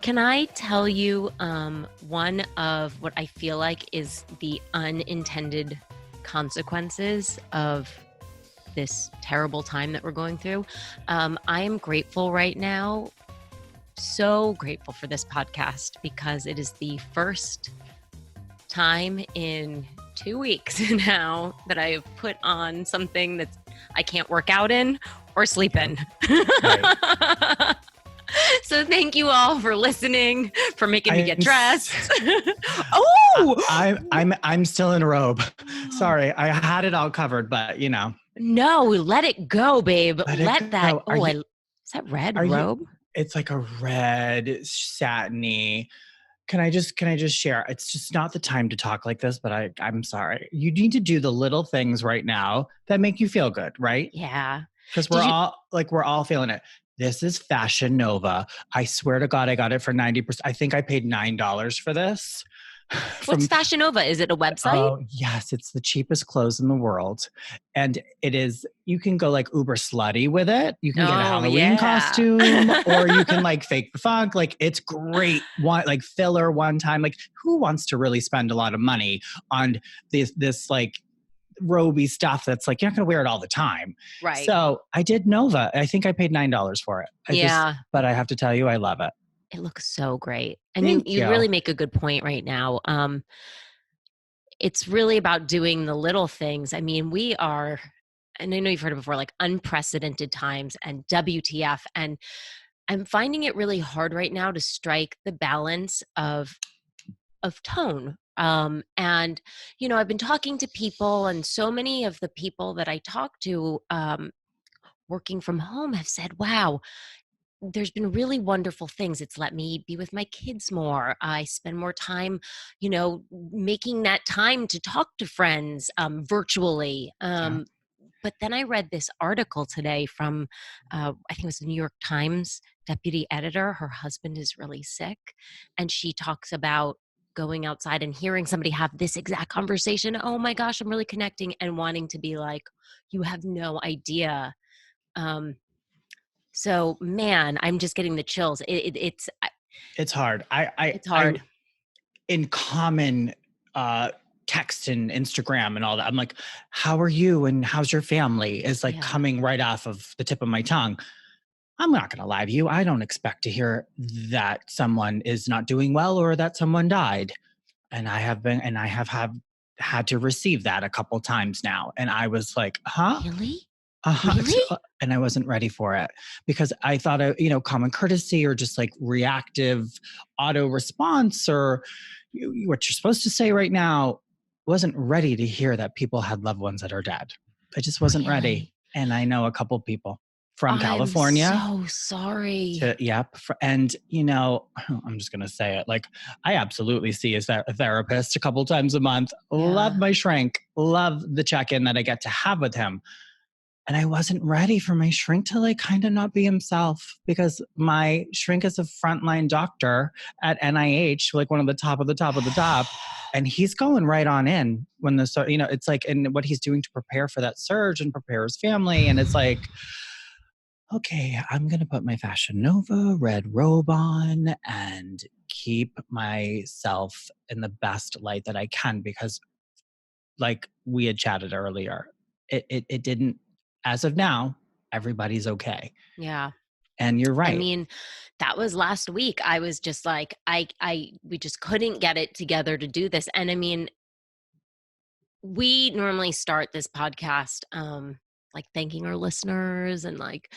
Can I tell you one of what I feel like is the unintended consequences of this terrible time that we're going through? I am grateful right now, so grateful for this podcast because it is the first time in 2 weeks now that I have put on something that I can't work out in or sleep in. Right. So thank you all for listening, for making me get dressed. I'm still in a robe. Sorry, I had it all covered, but you know. No, let it go, babe. Let that. Go. Is that red robe? It's like a red satiny. Can I just share? It's just not the time to talk like this, but I'm sorry. You need to do the little things right now that make you feel good, right? Yeah. Because we're all feeling it. This is Fashion Nova. I swear to God, I got it for 90%. I think I paid $9 for this. What's Fashion Nova? Is it a website? Oh, yes. It's the cheapest clothes in the world. And it is, you can go like uber slutty with it. You can get a Halloween costume or you can like fake the funk. Like it's great. Like filler one time. Like who wants to really spend a lot of money on this like roby stuff that's like, you're not going to wear it all the time. Right. So I did Nova. I think I paid $9 for it. But I have to tell you, I love it. It looks so great. And you really make a good point right now. It's really about doing the little things. I mean, we are, and I know you've heard it before, like unprecedented times and WTF. And I'm finding it really hard right now to strike the balance of tone. And, you know, I've been talking to people, and so many of the people that I talk to working from home have said, wow, there's been really wonderful things. It's let me be with my kids more. I spend more time, you know, making that time to talk to friends virtually. But then I read this article today from, I think it was the New York Times deputy editor. Her husband is really sick. And she talks about going outside and hearing somebody have this exact conversation. Oh my gosh, I'm really connecting, and wanting to be like, you have no idea. So man, I'm just getting the chills. It's hard. It's hard. In common text and Instagram and all that, I'm like, how are you and how's your family is like coming right off of the tip of my tongue. I'm not going to lie to you. I don't expect to hear that someone is not doing well or that someone died. And I have had to receive that a couple times now. And I was like, huh? Really? Really? And I wasn't ready for it because I thought, common courtesy or just like reactive auto response or what you're supposed to say right now, wasn't ready to hear that people had loved ones that are dead. I just wasn't ready. And I know a couple people from California. I'm so sorry. And, I'm just going to say it. Like, I absolutely see a therapist a couple times a month. Yeah. Love my shrink. Love the check-in that I get to have with him. And I wasn't ready for my shrink to like kind of not be himself because my shrink is a frontline doctor at NIH, like one of the top of the top of the top. And he's going right on in when it's like, and what he's doing to prepare for that surge and prepare his family. And it's like, okay, I'm going to put my Fashion Nova red robe on and keep myself in the best light that I can because like we had chatted earlier, it didn't, as of now, everybody's okay. Yeah. And you're right. I mean, that was last week. I was just like, we just couldn't get it together to do this. And I mean, we normally start this podcast, like thanking our listeners and like,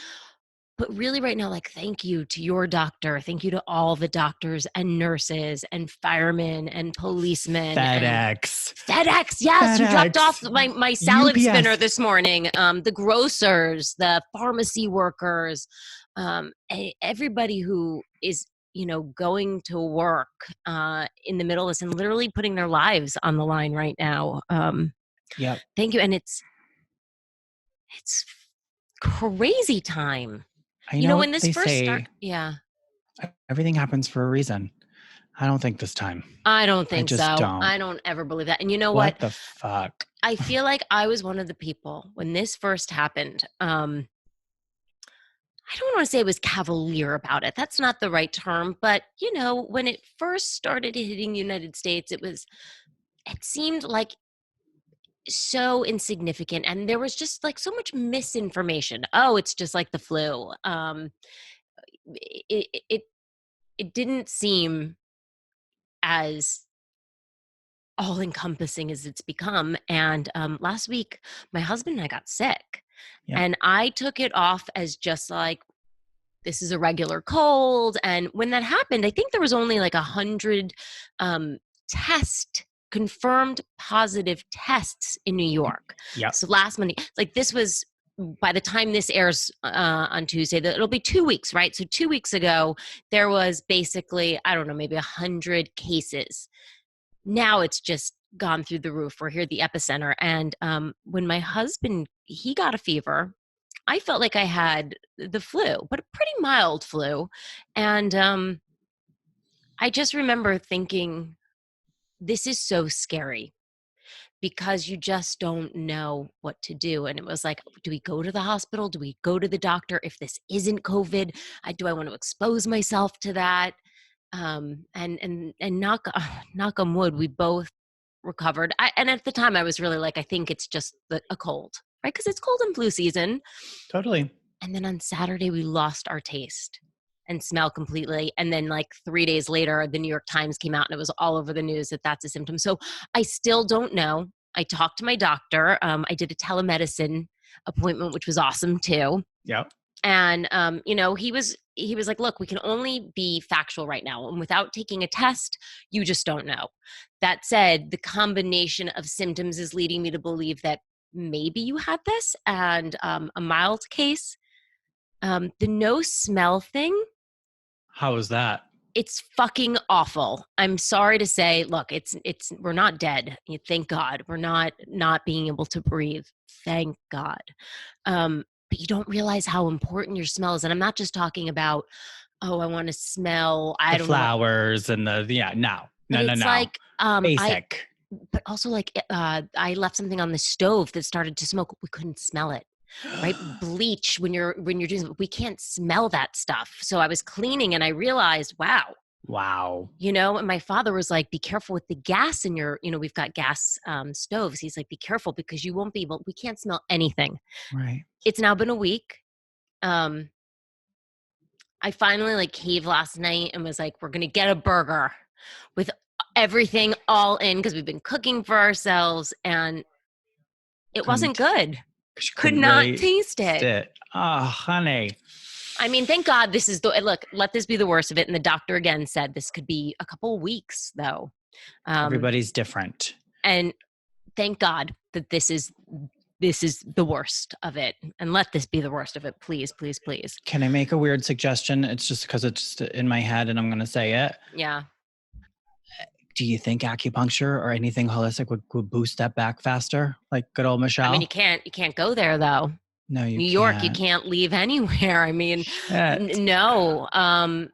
but really right now, like, thank you to your doctor. Thank you to all the doctors and nurses and firemen and policemen. FedEx. Yes. FedEx. You dropped off my salad UPS. Spinner this morning. The grocers, the pharmacy workers, everybody who is, going to work in the middle of this and literally putting their lives on the line right now. Thank you. And it's crazy time. When this first started, everything happens for a reason. I don't think this time. I don't think so. I don't ever believe that. And you know what? What the fuck? I feel like I was one of the people when this first happened. I I don't want to say I was cavalier about it. That's not the right term. But, when it first started hitting the United States, it seemed like so insignificant. And there was just like so much misinformation. Oh, it's just like the flu. It didn't seem as all encompassing as it's become. And last week, my husband and I got sick. Yeah. And I took it off as just like, this is a regular cold. And when that happened, I think there was only like 100 confirmed positive tests in New York. Yeah. So last Monday, like this was, by the time this airs on Tuesday, it'll be 2 weeks, right? So 2 weeks ago, there was basically, I don't know, maybe 100 cases. Now it's just gone through the roof. We're here at the epicenter. And when my husband, he got a fever, I felt like I had the flu, but a pretty mild flu. And I just remember thinking, this is so scary because you just don't know what to do. And it was like, do we go to the hospital? Do we go to the doctor? If this isn't COVID, do I want to expose myself to that? And knock on wood, we both recovered. And at the time I was really like, I think it's just a cold, right? Because it's cold and flu season. Totally. And then on Saturday, we lost our taste and smell completely. And then like 3 days later, the New York Times came out and it was all over the news that that's a symptom. So I still don't know. I talked to my doctor. I did a telemedicine appointment, which was awesome too. Yeah. And, he was like, look, we can only be factual right now. And without taking a test, you just don't know. That said, the combination of symptoms is leading me to believe that maybe you had this and a mild case. The no smell thing. How was that? It's fucking awful. I'm sorry to say, look, we're not dead. Thank God. We're not being able to breathe. Thank God. But you don't realize how important your smell is. And I'm not just talking about, I want to smell, the flowers and no. It's like, basic. But also like, I left something on the stove that started to smoke. We couldn't smell it. Right? Bleach when you're doing, we can't smell that stuff. So I was cleaning and I realized, wow. And my father was like, be careful with the gas in your, we've got gas stoves. He's like, be careful because you won't be able, we can't smell anything. Right. It's now been a week. I finally like caved last night and was like, we're going to get a burger with everything all in because we've been cooking for ourselves and it wasn't good. Could not taste it. Oh, honey. I mean, thank God this is look, let this be the worst of it. And the doctor again said this could be a couple of weeks though. Everybody's different. And thank God that this is the worst of it. And let this be the worst of it. Please, please, please. Can I make a weird suggestion? It's just because it's in my head and I'm going to say it. Yeah. Do you think acupuncture or anything holistic would boost that back faster? Like good old Michelle? I mean, you can't go there though. No, New York, you can't leave anywhere. I mean, no. And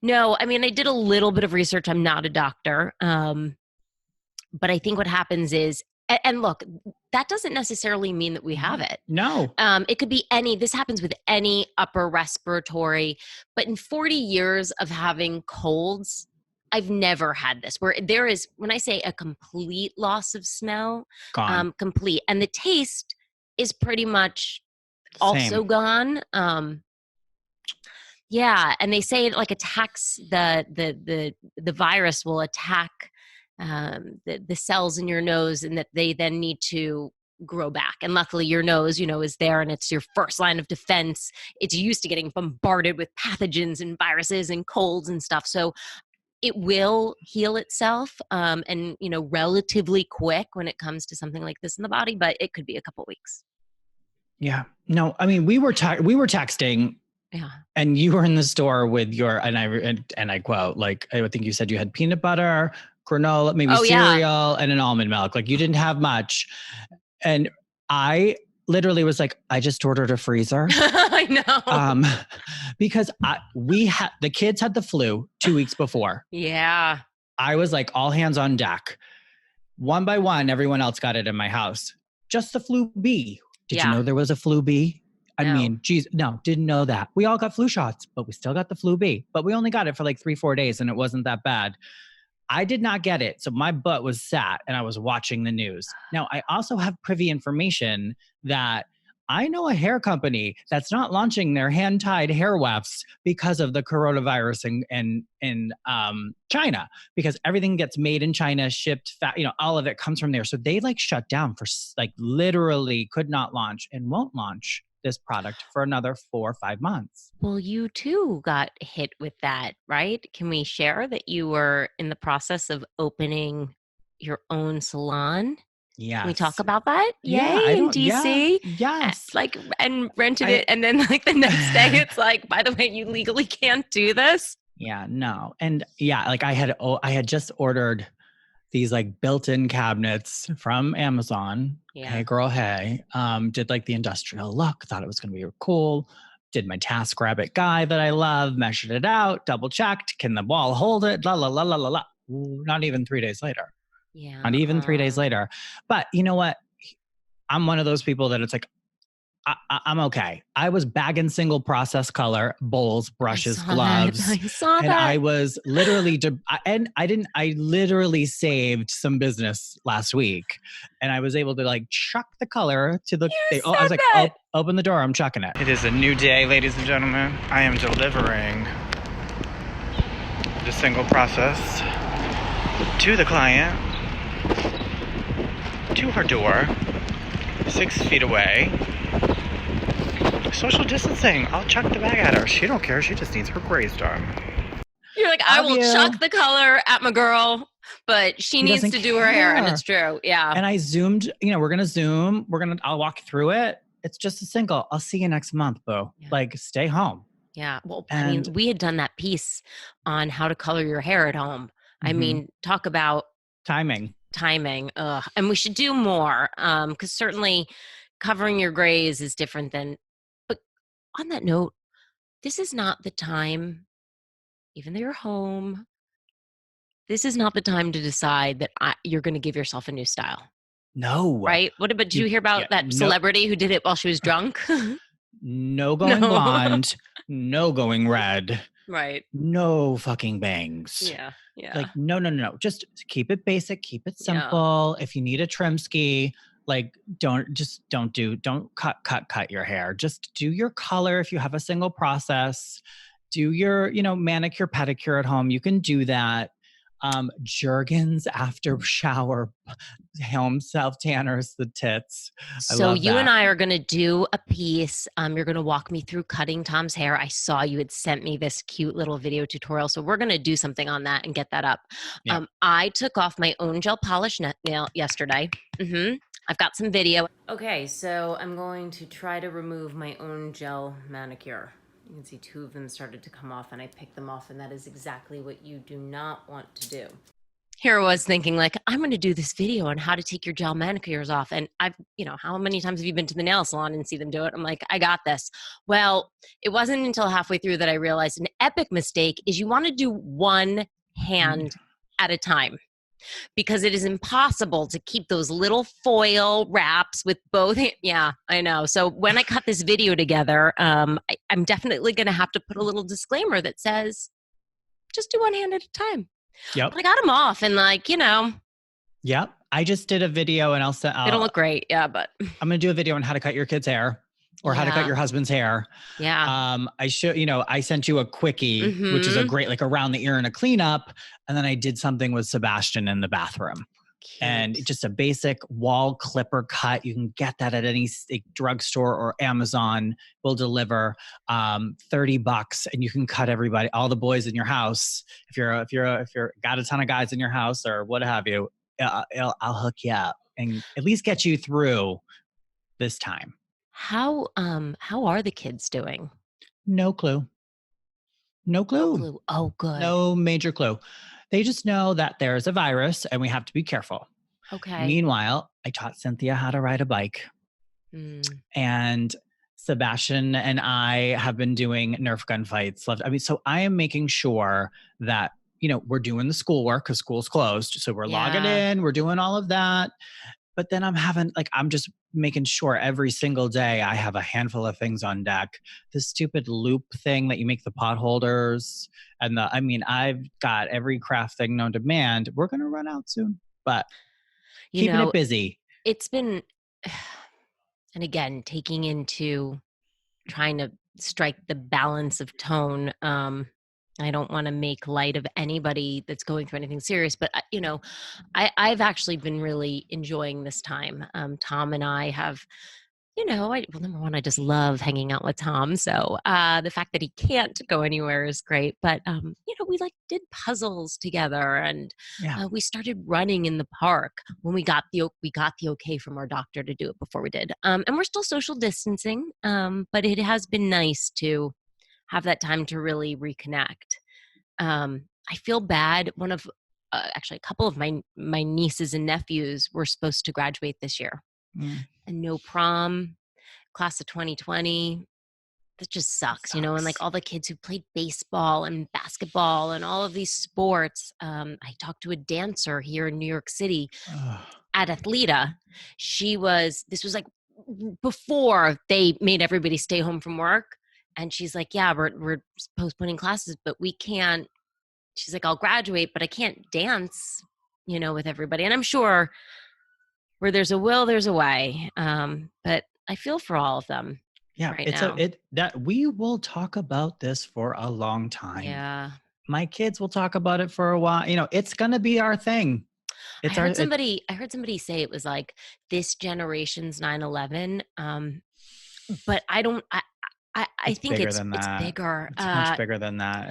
no. I mean, I did a little bit of research. I'm not a doctor. But I think what happens is, and look, that doesn't necessarily mean that we have it. No. It could be this happens with any upper respiratory, but in 40 years of having colds, I've never had this where there is, when I say a complete loss of smell, gone. Complete. And the taste is pretty much also gone. Yeah. And they say it like attacks the virus will attack the cells in your nose and that they then need to grow back. And luckily your nose, is there and it's your first line of defense. It's used to getting bombarded with pathogens and viruses and colds and stuff. So it will heal itself and, relatively quick when it comes to something like this in the body, but it could be a couple weeks. Yeah. No, I mean, we were texting. Yeah. And you were in the store with your, and I quote, like, I think you said you had peanut butter, granola, maybe cereal, and an almond milk. Like you didn't have much. And I literally was like, I just ordered a freezer. I know. Because the kids had the flu 2 weeks before. Yeah. I was like, all hands on deck. One by one, everyone else got it in my house. Just the flu B. Did you Yeah. know there was a flu B? I No. mean, geez, no, didn't know that. We all got flu shots, but we still got the flu B. But we only got it for like 3-4 days and it wasn't that bad. I did not get it. So my butt was sat and I was watching the news. Now, I also have privy information that I know a hair company that's not launching their hand-tied hair wefts because of the coronavirus in China, because everything gets made in China, shipped, all of it comes from there. So they like shut down for like literally could not launch and won't launch this product for another 4 or 5 months. Well, you too got hit with that, right? Can we share that you were in the process of opening your own salon? Can we talk Yes. about that? Yeah, Yay, I in don't, yeah, DC? yes. Like, and rented I it. And then, like, the next day, it's like, by the way, you legally can't do this. Yeah, no. And yeah, like I had just ordered these like built-in cabinets from Amazon. Yeah. Hey girl, hey. Did like the industrial look, thought it was gonna be cool. Did my TaskRabbit guy that I love, measured it out, double checked. Can the wall hold it? La la la la la la. Not even 3 days later. Yeah. Not even 3 days later. But you know what? I'm one of those people that it's like, I'm okay. I was bagging single process color, bowls, brushes, gloves, I saw and that. I was literally, I literally saved some business last week, and I was able to like chuck the color to the, You I was said like, that. oh, open the door, I'm chucking it. It is a new day, ladies and gentlemen. I am delivering the single process to the client, to her door, 6 feet away. Social distancing. I'll chuck the bag at her. She don't care. She just needs her grays done. You're like, I Love will you. chuck the color at my girl, but she needs doesn't to do her hair. And care. it's true. Yeah. And I zoomed, we're going to zoom. I'll walk through it. It's just a single. I'll see you next month, boo. Yeah. Like, stay home. Yeah. Well, And I mean, we had done that piece on how to color your hair at home. I Mhm. mean, talk about timing. Ugh. And we should do more. Because certainly covering your grays is different than, but on that note, this is not the time, even though you're home, this is not the time to decide that you're going to give yourself a new style. No. Right? What about, did you hear about that celebrity who did it while she was drunk? No going blonde, no going red. Right. No fucking bangs. Yeah. Yeah. Like, no. Just keep it basic, keep it simple. Yeah. If you need a trim ski, like don't cut your hair. Just do your color. If you have a single process, do your, manicure, pedicure at home. You can do that. Jergens after shower, home self tanners, the tits. So you and I are going to do a piece. You're going to walk me through cutting Tom's hair. I saw you had sent me this cute little video tutorial. So we're going to do something on that and get that up. Yeah. I took off my own gel polish nail yesterday. I've got some video. Okay, so I'm going to try to remove my own gel manicure. You can see 2 of them started to come off and I picked them off, and that is exactly what you do not want to do. Here I was thinking, like, I'm going to do this video on how to take your gel manicures off. And I've, how many times have you been to the nail salon and see them do it? I'm like, I got this. Well, it wasn't until halfway through that I realized an epic mistake is you want to do one hand at a time, because it is impossible to keep those little foil wraps with both. Yeah, I know. So when I cut this video together, I'm definitely going to have to put a little disclaimer that says, just do one hand at a time. Yep. But I got them off and Yep. I just did a video and they don't look great. Yeah, but I'm going to do a video on how to cut your kid's hair or how to cut your husband's hair. Yeah. I sent you a quickie, which is a great, like around the ear and a cleanup. And then I did something with Sebastian in the bathroom. Cute. And just a basic wall clipper cut. You can get that at any drugstore or Amazon will deliver $30, and you can cut everybody, all the boys in your house. If you're got a ton of guys in your house or what have you, I'll hook you up and at least get you through this time. How are the kids doing? No clue. No clue. Oh, good. No major clue. They just know that there's a virus and we have to be careful. Okay. Meanwhile, I taught Cynthia how to ride a bike. And Sebastian and I have been doing Nerf gun fights. So I am making sure that, we're doing the schoolwork because school's closed. So we're logging in, we're doing all of that. but then I'm just making sure every single day I have a handful of things on deck. The stupid loop thing that you make the pot holders and I've got every craft thing known to man. We're going to run out soon, but You keeping it know, busy. it's been, and again, taking into trying to strike the balance of tone. I don't want to make light of anybody that's going through anything serious, but I've actually been really enjoying this time. Tom and I have, well, number one, I just love hanging out with Tom. So the fact that he can't go anywhere is great. But we like did puzzles together, and Yeah. we started running in the park when we got the okay from our doctor to do it before we did. And we're still social distancing, but it has been nice to have that time to really reconnect. I feel bad. Actually, a couple of my nieces and nephews were supposed to graduate this year, Mm, and no prom, class of 2020. That just that sucks, and like sucks. all the kids who played baseball and basketball and all of these sports. I talked to a dancer here in New York City Ugh. at Athleta. This was like before they made everybody stay home from work. And she's like, yeah, we're postponing classes, but we can't. She's like, I'll graduate, but I can't dance, with everybody. And I'm sure where there's a will, there's a way. But I feel for all of them Yeah, right it's a now. it that we will talk about this for a long time. Yeah. My kids will talk about it for a while. It's going to be our thing. I It's our heard it, somebody I heard somebody say it was like this generation's 9/11. But I it's think bigger it's than it's that. bigger. It's much bigger than that.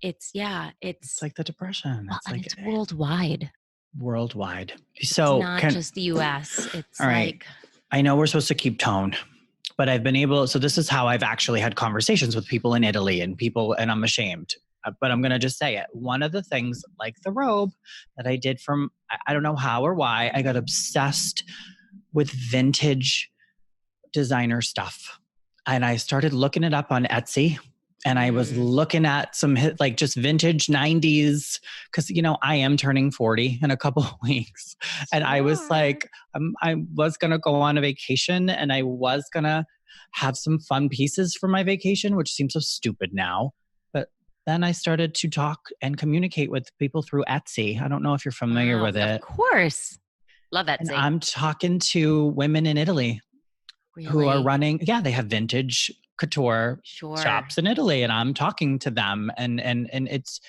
It's yeah, It's like the depression. well, It's and like it's worldwide. worldwide. It's So, not can just the US. It's all right. like, I know we're supposed to keep tone, but so this is how I've actually had conversations with people in Italy and I'm ashamed. But I'm going to just say it. One of the things, like the robe that I did I don't know how or why, I got obsessed with vintage designer stuff. And I started looking it up on Etsy, and I was looking at some like just vintage 90s because I am turning 40 in a couple of weeks. And I was sure. like, I was going to go on a vacation, and I was going to have some fun pieces for my vacation, which seems so stupid now. But then I started to talk and communicate with people through Etsy. I don't know if you're familiar Wow, with of it. course. Love And Etsy. I'm talking to women in Italy who are Really? running, yeah, they have vintage couture Sure. shops in Italy, and I'm talking to them, and it's,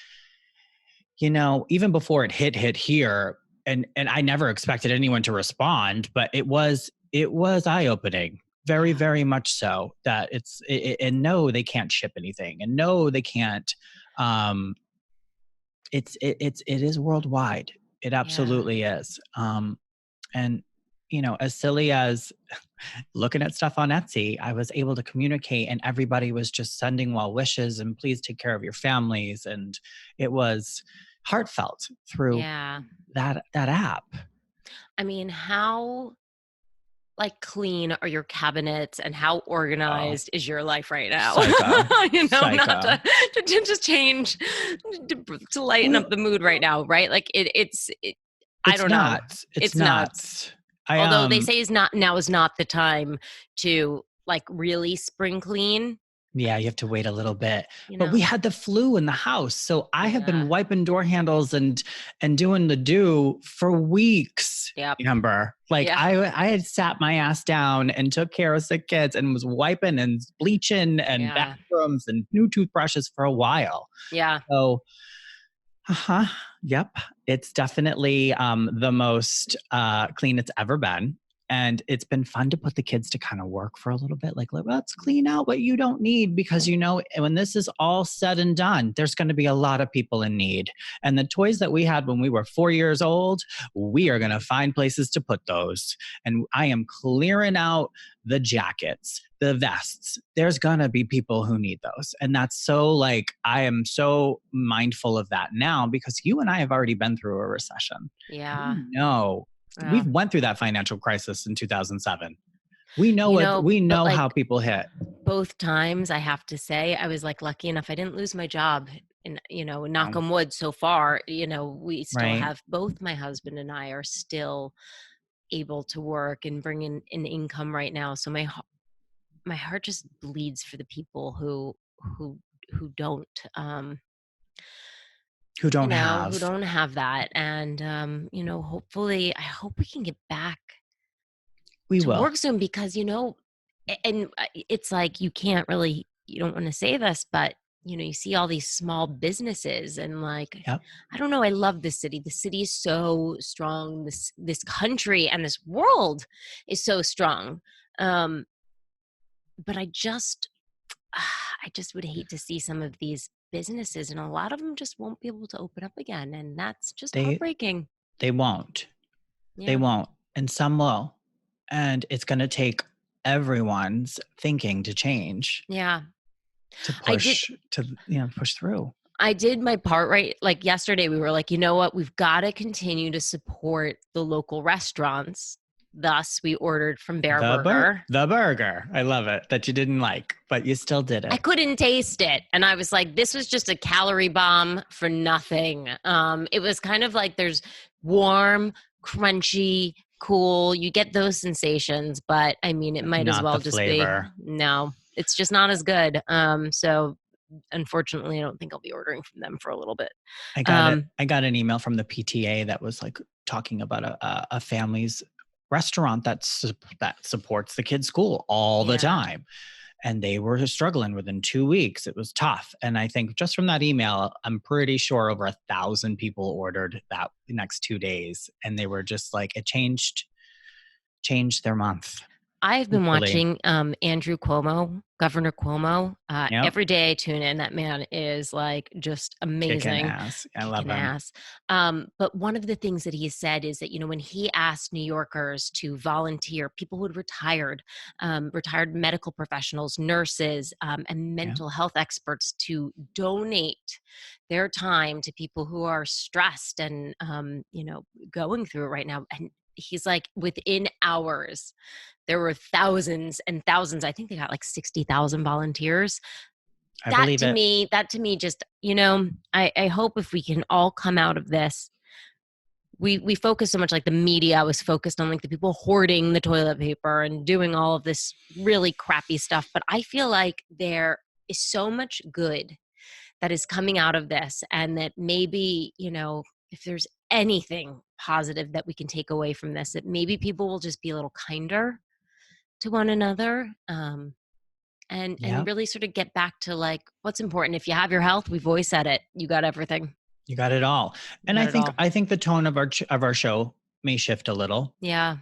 even before it hit here, and I never expected anyone to respond, but it was eye-opening, very, Yeah. very much so, that and no, they can't ship anything, and no, they can't. um it is worldwide. It Yeah. absolutely is. And as silly as looking at stuff on Etsy, I was able to communicate, and everybody was just sending well wishes and please take care of your families. And it was heartfelt through Yeah. that app. I mean, how like clean are your cabinets and how Oh, organized is your life right now? psycho, Not psycho. to just change to lighten up Well, the mood right now, right? Like I it's don't know. nuts. It's It's nuts. nuts. I Although they say is not the time to like really spring clean, Yeah, you have to wait a little bit. you But we know? had the flu in the house, so I have been Yeah. wiping door handles and doing the do for weeks. Yep. Amber, like Yeah. I had sat my ass down and took care of sick kids and was wiping and bleaching and Yeah. bathrooms and new toothbrushes for a while. Yeah. So, uh-huh, yep, it's definitely the most clean it's ever been. And it's been fun to put the kids to kind of work for a little bit. Like, let's clean out what you don't need, because when this is all said and done, there's going to be a lot of people in need. And the toys that we had when we were 4 years old, we are going to find places to put those. And I am clearing out the jackets, the vests. There's going to be people who need those. And that's so, like, I am so mindful of that now, because you and I have already been through a recession. Yeah. We know Yeah. we've went through that financial crisis in 2007. We But know like how people hit. both times I have to say, I was like lucky enough I didn't lose my job, and knock on wood so far, we still Right. have both my husband and I are still able to work and bring in an income right now. So my heart just bleeds for the people who don't, Who don't who have. don't have that. And, hopefully, I hope we can get back We to will. work soon because, it's like you don't want to say this, but, you see all these small businesses and like, Yep. I don't know. I love this city. The city is so strong. This country and this world is so strong. But I just would hate to see some of these businesses, and a lot of them just won't be able to open up again, and that's just They heartbreaking. they won't. They Yeah. won't. And some will. And it's going to take everyone's thinking to change, Yeah. to I did push through. I did my part right. Like yesterday, we were like, you know what? We've got to continue to support the local restaurants. Thus, we ordered from Bear Burger. The burger. I love it that you didn't like, but you still did I it. couldn't taste it. And I was like, this was just a calorie bomb for nothing. It was kind of like there's warm, crunchy, cool. You get those sensations, but I mean, it might as Not the well just be, flavor. no, it's just not as good. So unfortunately, I don't think I'll be ordering from them for a little bit. I got it. I got an email from the PTA that was like talking about a family's restaurant that supports the kids' school all the Yeah. time. And they were struggling within 2 weeks. It was tough. And I think just from that email, I'm pretty sure over 1,000 people ordered that the next 2 days. And they were just like, it changed their month. I've been Literally. watching Andrew Cuomo, Governor Cuomo. Yep. Every day I tune in. That man is like just amazing. Kicking ass. I love him. Ass. But one of the things that he said is that, when he asked New Yorkers to volunteer, people who had retired medical professionals, nurses, and mental health experts to donate their time to people who are stressed and, going through it right now. And he's like, within hours, there were thousands and thousands. I think they got like 60,000 volunteers. I believe it. That to me just, I hope if we can all come out of this, we focus so much, like the media was focused on like the people hoarding the toilet paper and doing all of this really crappy stuff. But I feel like there is so much good that is coming out of this, and that maybe, if there's anything positive that we can take away from this, that maybe people will just be a little kinder to one another, and really sort of get back to like what's important. If you have your health, we've always said it, you got everything. You got it all. And I think the tone of our show may shift a little. Yeah.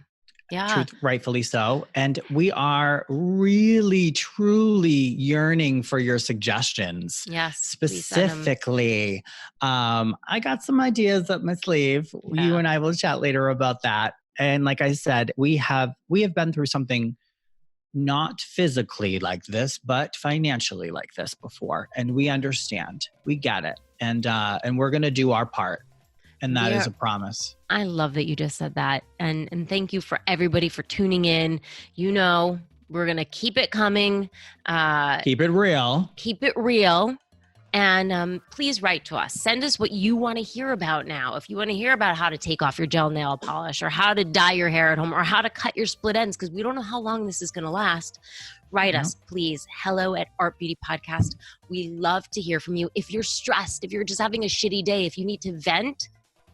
Rightfully so. And we are really, truly yearning for your suggestions. Yes. Specifically, I got some ideas up my sleeve. Yeah. You and I will chat later about that. And like I said, we have been through something not physically like this, but financially like this before. And we understand. We get it. And we're going to do our part. And that is a promise. I love that you just said that. And thank you for everybody for tuning in. We're going to keep it coming. Keep it real. Keep it real. And please write to us. Send us what you want to hear about now. If you want to hear about how to take off your gel nail polish, or how to dye your hair at home, or how to cut your split ends, because we don't know how long this is going to last, write us, please. hello@Art Beauty Podcast. We love to hear from you. If you're stressed, if you're just having a shitty day, if you need to vent,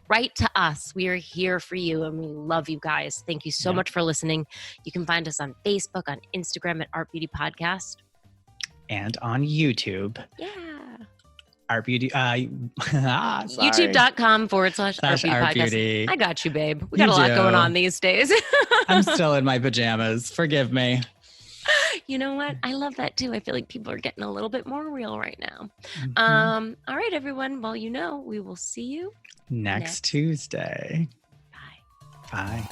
write to us. We are here for you, and we love you guys. Thank you so much for listening. You can find us on Facebook, on Instagram @Art Beauty Podcast. And on YouTube. Yeah. Art Beauty. YouTube.com/Art Beauty Podcast. I got you, babe. We got a lot going on these days. I'm still in my pajamas. Forgive me. You know what? I love that too. I feel like people are getting a little bit more real right now. Mm-hmm. All right, everyone. Well, we will see you next Tuesday. Bye. Bye.